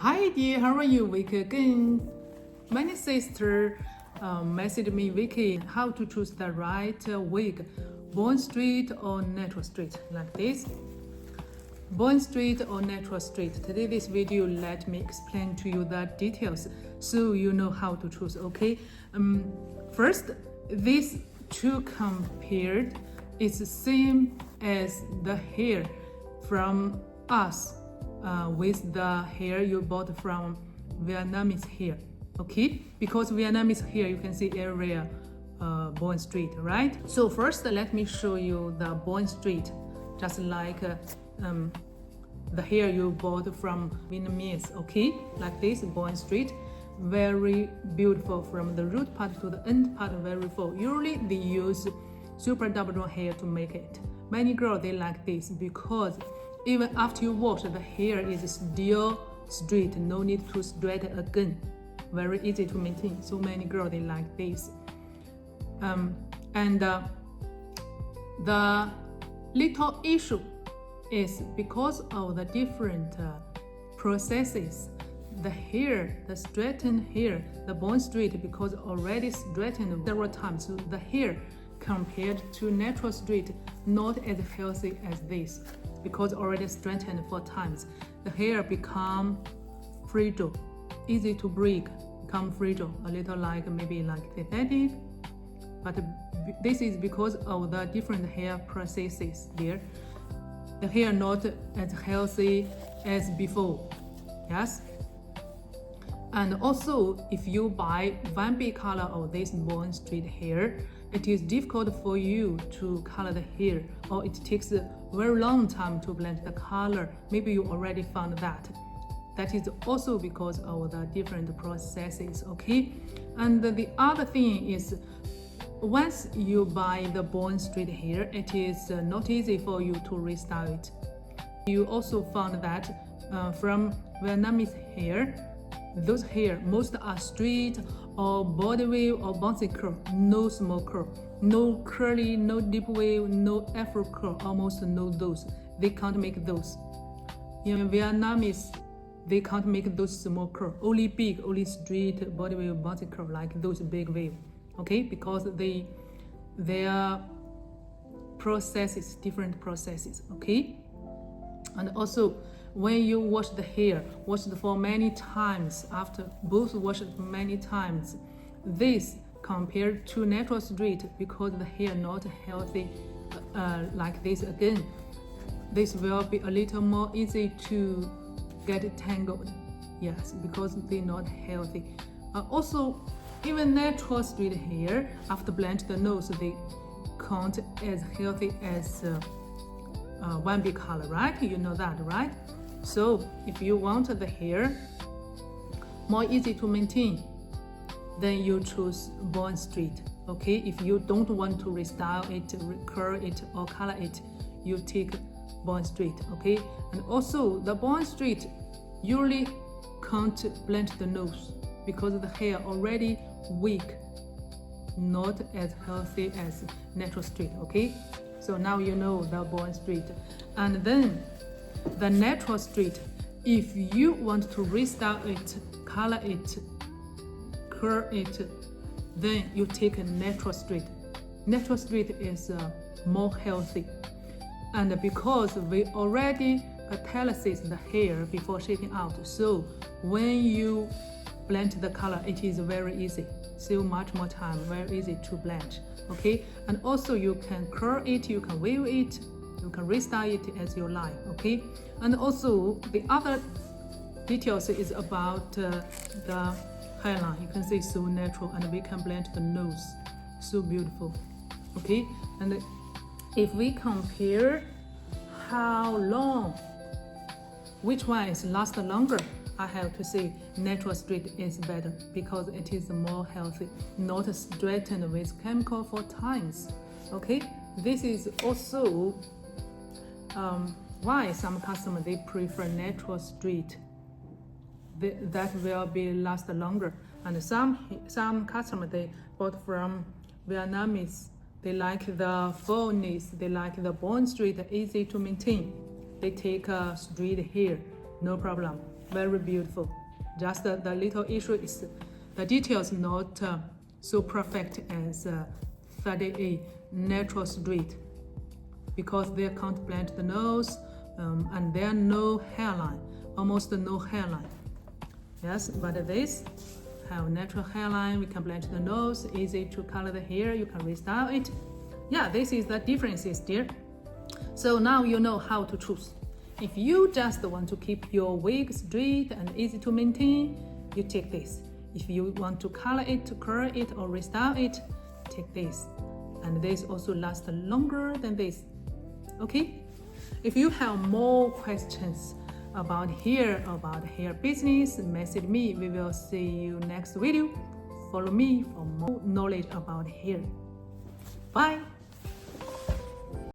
Hi dear, how are you? Week again. My sister messaged me, Vicky, how to choose the right wig, bone straight or natural straight, like this. Bone straight or natural straight. Today this video let me explain to you the details so you know how to choose. Okay. First, these two compared is the same as the hair from us. With the hair you bought from Vietnamese hair, okay? Because Vietnamese hair, you can see area bone straight, right? So first, let me show you the bone straight, just like the hair you bought from Vietnamese, okay? Like this, bone straight, very beautiful from the root part to the end part, very full. Usually they use super double round hair to make it. Many girls, they like this because even after you wash, the hair is still straight, no need to straighten again. Very easy to maintain. So many girls, they like this. The little issue is because of the different processes. The hair, the straightened hair, the bone straight, because already straightened several times, so the hair compared to natural straight, not as healthy as this. Because already strengthened 4 times, the hair become fragile, easy to break, become fragile, a little like maybe like synthetic. But this is because of the different hair processes there. The hair not as healthy as before. Yes. And also, if you buy one big color of this bone straight hair, it is difficult for you to color the hair, or it takes a very long time to blend the color. Maybe you already found that. That is also because of the different processes, okay? And the other thing is, once you buy the bone straight hair, it is not easy for you to restyle it. You also found that from Vietnamese hair, those hair, most are straight or body wave or bouncy curl, no small curl, no curly, no deep wave, no afro curl, almost no those. They can't make those. In Vietnamese, they can't make those small curl, only big, only straight body wave, bouncy curl, like those big wave, okay? Because their processes, different processes, okay? And also, when you wash the hair, wash it for many times, after both wash it many times, this compared to natural straight, because the hair not healthy like this again, this will be a little more easy to get tangled. Yes, because they're not healthy. Also, even natural straight hair, after blend the nose, they can't as healthy as one big color, right? You know that, right? So if you want the hair more easy to maintain, then you choose bone straight, okay? If you don't want to restyle it, curl it, or color it, you take bone straight, okay? And also the bone straight usually can't blend the nose because the hair already weak, not as healthy as natural straight, okay? So now you know the bone straight. And then the natural straight, if you want to restyle it, color it, curl it, then you take a natural straight. Natural straight is more healthy. And because we already catalyze the hair before shaking out, so when you blend the color, it is very easy. Save much more time, very easy to blend, okay? And also you can curl it, you can wave it, you can restyle it as you like, okay? And also the other details is about the hairline. You can see so natural, and we can blend the nose, so beautiful, okay? And if we compare how long, which one is last longer, I have to say natural straight is better because it is more healthy, not straightened with chemical for times, okay? This is also why some customers, they prefer natural straight. That will be last longer. And some customers, they bought from Vietnamese, they like the fullness, they like the bone straight, easy to maintain. They take a straight hair, no problem. very beautiful. Just the little issue is the details not so perfect as 30A natural straight, because they can't blend the nose and there are no hairline, almost no hairline. Yes, but this have natural hairline, we can blend the nose, easy to color the hair, you can restyle it. Yeah, this is the differences, dear. So now you know how to choose. If you just want to keep your wig straight and easy to maintain, you take this. If you want to color it, curl it, or restyle it, take this. And this also lasts longer than this. Okay? If you have more questions about hair business, message me. We will see you next video. Follow me for more knowledge about hair. Bye.